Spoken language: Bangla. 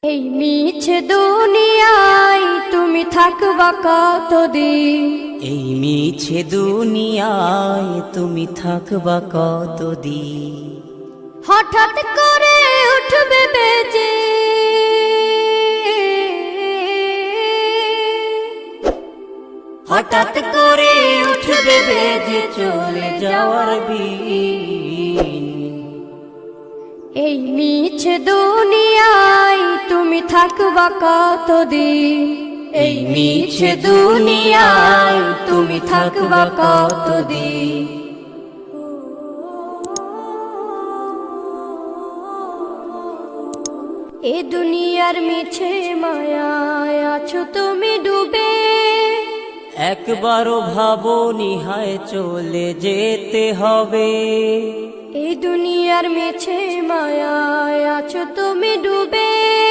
এই মিছে দুনিয়ায় তুমি থাকবা কতদিন? এই মিছে দুনিয়ায় তুমি থাকবা কতদিন? হঠাৎ করে উঠবে বেজে হঠাৎ করে উঠবে বেজে চলে যাওয়ার বিন। এই মিছে দুনিয়ায় তুমি থাকবা কতদিন? এই মিছে দুনিয়ায় তুমি থাকবা কতদিন? এ দুনিয়ার মিছে মায়ায় আছো তুমি ডুবে, একবারও ভাবনি হায় চলে যেতে হবে। এই দুনিয়ার মিছে মায়ায় আছো তুমি ডুবে।